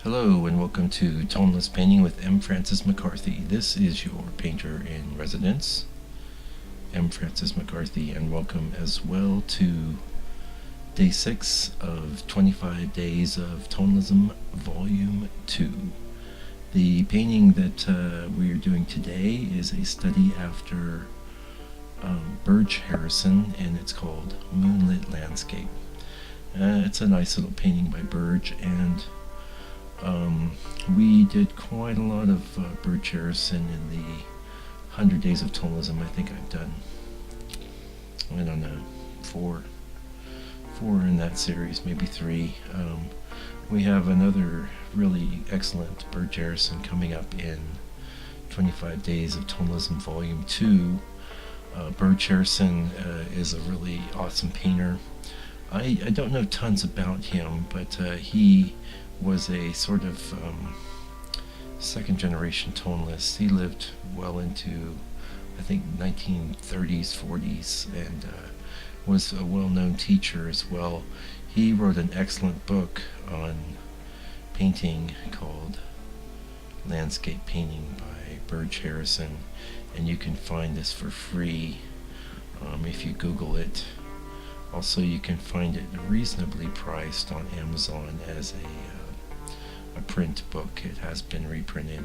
Hello and welcome to Toneless Painting with M. Francis McCarthy. This is your painter in residence, M. Francis McCarthy, and welcome as well to Day 6 of 25 Days of Tonalism, Volume 2. The painting that we are doing today is a study after Birge Harrison, and it's called Moonlit Landscape. It's a nice little painting by Birge, and we did quite a lot of Birge Harrison in the 100 Days of Tonalism. I think I've done, I don't know, four in that series, maybe three. We have another really excellent Birge Harrison coming up in 25 Days of Tonalism Volume 2. Birge Harrison is a really awesome painter. I don't know tons about him, but he was a sort of second generation tonalist. He lived well into, I think, 1930s, 40s, and was a well-known teacher as well. He wrote an excellent book on painting called Landscape Painting by Birge Harrison, and you can find this for free if you Google it. Also, you can find it reasonably priced on Amazon as a print book. It has been reprinted,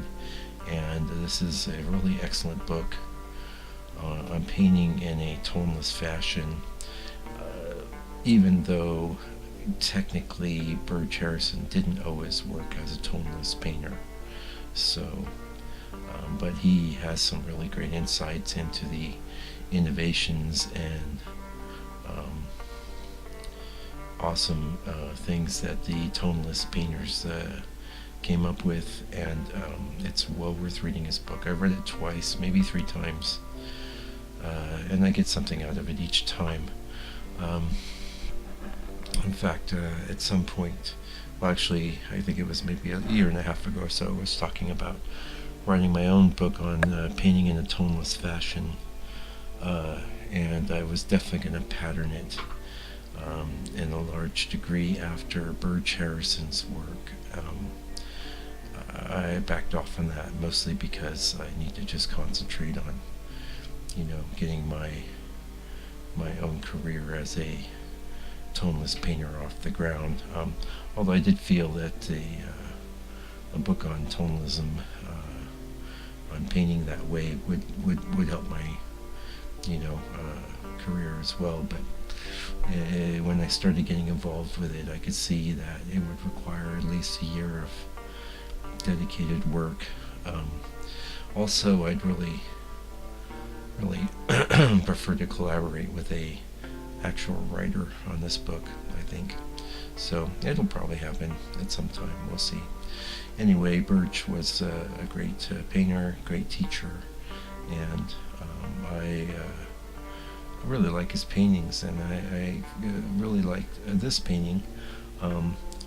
and this is a really excellent book on painting in a toneless fashion, even though technically Birge Harrison didn't always work as a toneless painter. So, but he has some really great insights into the innovations and awesome things that the toneless painters came up with, and it's well worth reading his book. I've read it twice, maybe three times, and I get something out of it each time. In fact, at some point, well, actually, I think it was maybe a year and a half ago or so, I was talking about writing my own book on painting in a toneless fashion, and I was definitely going to pattern it in a large degree after Birge Harrison's work. I backed off on that mostly because I need to just concentrate on, getting my own career as a toneless painter off the ground. Although I did feel that a book on tonalism, on painting that way, would help my career as well. But when I started getting involved with it, I could see that it would require at least a year of dedicated work. Also, I'd really prefer to collaborate with a actual writer on this book, I think. So it'll probably happen at some time, we'll see. Anyway, Birge was a great painter, great teacher, and I really like his paintings, and I really liked this painting.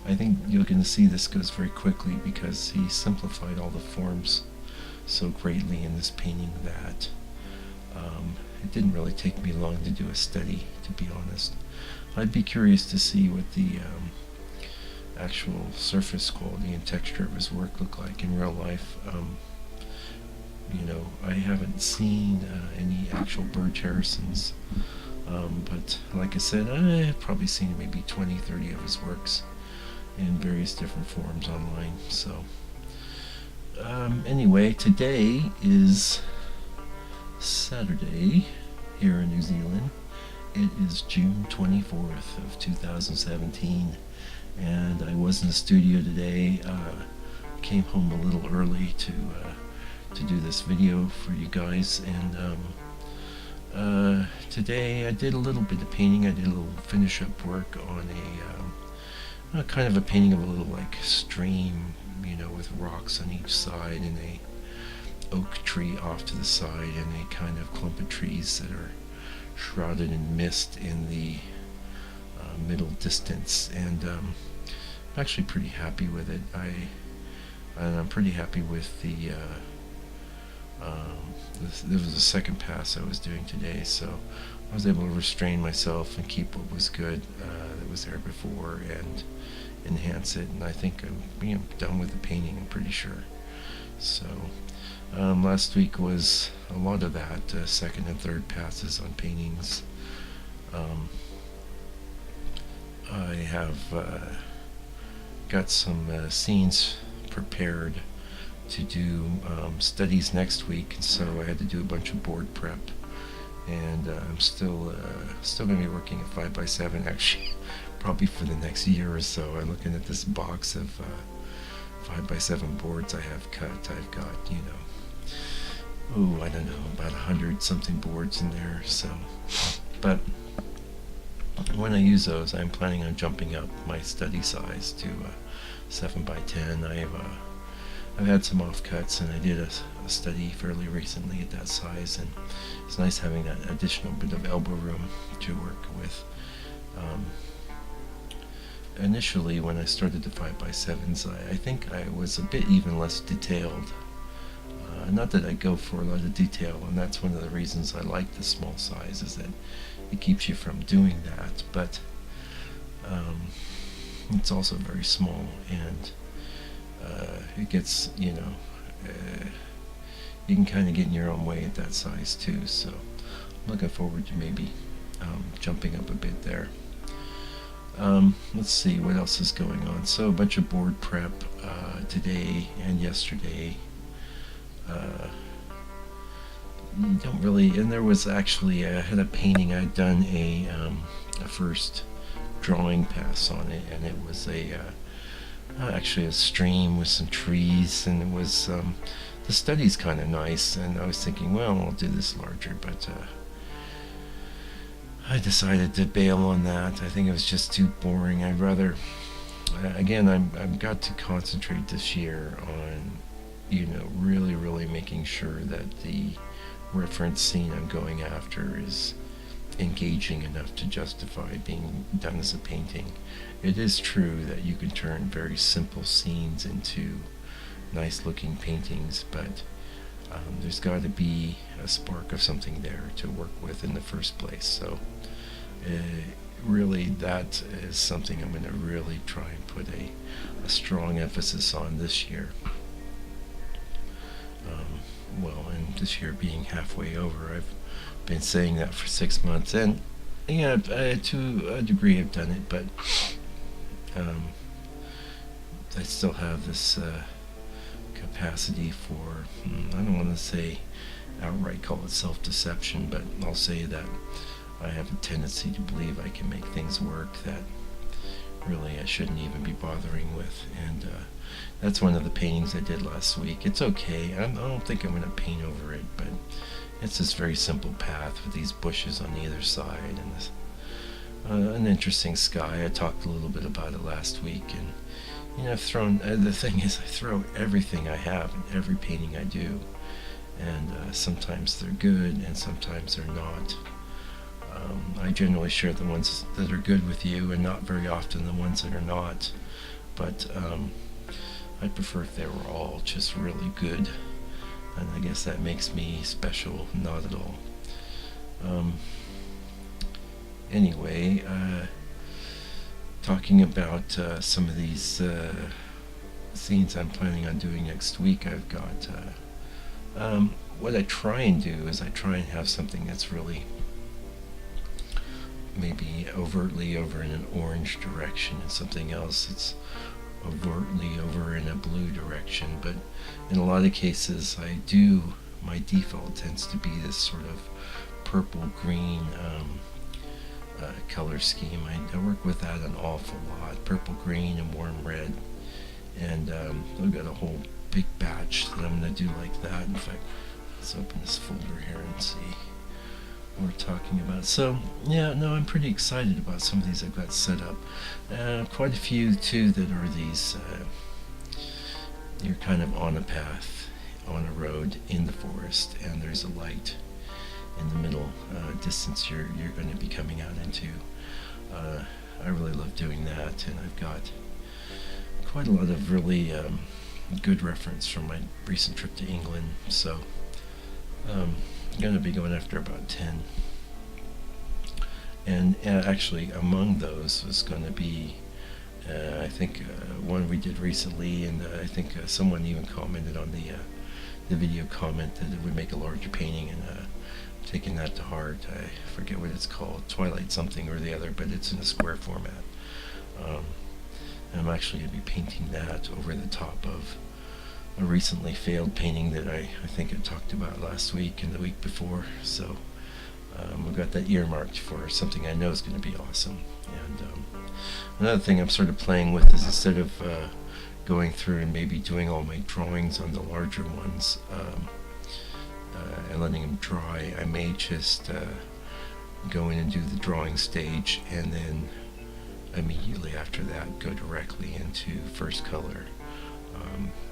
I think you're going to see this goes very quickly because he simplified all the forms so greatly in this painting that it didn't really take me long to do a study, to be honest. I'd be curious to see what the actual surface quality and texture of his work look like in real life. I haven't seen any actual Birge Harrisons, but like I said, I've probably seen maybe 20, 30 of his works in various different forms online. So anyway, today is Saturday here in New Zealand. It is June 24th of 2017, and I was in the studio today. Came home a little early to do this video for you guys, and today I did a little bit of painting. I did a little finish up work on a kind of a painting of a little like stream, with rocks on each side and a oak tree off to the side and a kind of clump of trees that are shrouded in mist in the middle distance, and I'm actually pretty happy with it. I'm pretty happy with the this was the second pass I was doing today, so I was able to restrain myself and keep what was good that was there before, and enhance it, and I think I'm done with the painting, I'm pretty sure. So last week was a lot of that, second and third passes on paintings. I have got some scenes prepared to do studies next week, and so I had to do a bunch of board prep, and I'm still going to be working at 5x7 actually, probably for the next year or so. I'm looking at this box of 5x7 boards I have cut. I've got, I don't know, about 100 something boards in there. So, but when I use those, I'm planning on jumping up my study size to 7x10. I've had some offcuts, and I did a study fairly recently at that size, and it's nice having that additional bit of elbow room to work with. Initially, when I started the 5x7s, I think I was a bit even less detailed. Not that I go for a lot of detail, and that's one of the reasons I like the small size, is that it keeps you from doing that, but it's also very small, and it gets, you can kind of get in your own way at that size too, so I'm looking forward to maybe jumping up a bit there. Let's see what else is going on. So a bunch of board prep today and yesterday. Don't really, and there was actually, I had a painting, I'd done a first drawing pass on it, and it was actually a stream with some trees, and it was, the study's kind of nice, and I was thinking, well, I'll do this larger, but I decided to bail on that. I think it was just too boring. I'd rather, again, I've got to concentrate this year on, really making sure that the reference scene I'm going after is engaging enough to justify being done as a painting. It is true that you can turn very simple scenes into nice looking paintings, but there's got to be a spark of something there to work with in the first place. So really, that is something I'm going to really try and put a strong emphasis on this year. And this year being halfway over, I've been saying that for 6 months, and to a degree I've done it, but I still have this capacity for, I don't want to say outright call it self-deception, but I'll say that I have a tendency to believe I can make things work that really I shouldn't even be bothering with, and that's one of the paintings I did last week. It's okay. I don't think I'm going to paint over it, but it's this very simple path with these bushes on either side, and this, an interesting sky. I talked a little bit about it last week, and I've thrown, the thing is, I throw everything I have in every painting I do, and sometimes they're good and sometimes they're not. I generally share the ones that are good with you, and not very often the ones that are not, but I'd prefer if they were all just really good, and I guess that makes me special. Not at all. Anyway, talking about some of these scenes I'm planning on doing next week, I've got what I try and do is I try and have something that's really maybe overtly over in an orange direction, and something else that's overtly over in a blue direction. But in a lot of cases, my default tends to be this sort of purple green color scheme. I work with that an awful lot, purple, green, and warm red, and I've got a whole big batch that I'm going to do like that. In fact, let's open this folder here and see what we're talking about. So yeah, no, I'm pretty excited about some of these I've got set up. Quite a few too that are these, you're kind of on a path, on a road in the forest, and there's a light in the middle distance you're going to be coming out into. I really love doing that, and I've got quite a lot of really good reference from my recent trip to England, so I'm going to be going after about 10. And actually among those was going to be I think one we did recently, and I think someone even commented on the video comment that it would make a larger painting, and taking that to heart. I forget what it's called, Twilight something or the other, but it's in a square format. Um, and I'm actually going to be painting that over the top of a recently failed painting that I think I talked about last week and the week before. So we've got that earmarked for something I know is going to be awesome. And another thing I'm sort of playing with is, instead of going through and maybe doing all my drawings on the larger ones and letting them dry, I may just go in and do the drawing stage, and then immediately after that go directly into first color.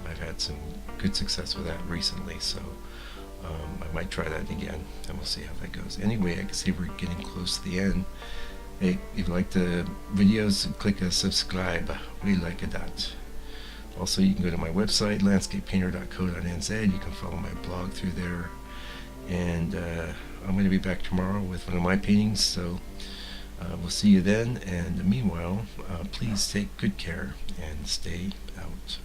I've had some good success with that recently, so I might try that again, and we'll see how that goes. Anyway, I can see we're getting close to the end. Hey, if you like the videos, click subscribe. We like that. Also, you can go to my website, landscapepainter.co.nz. You can follow my blog through there. And I'm going to be back tomorrow with one of my paintings, so we'll see you then. And meanwhile, please take good care and stay out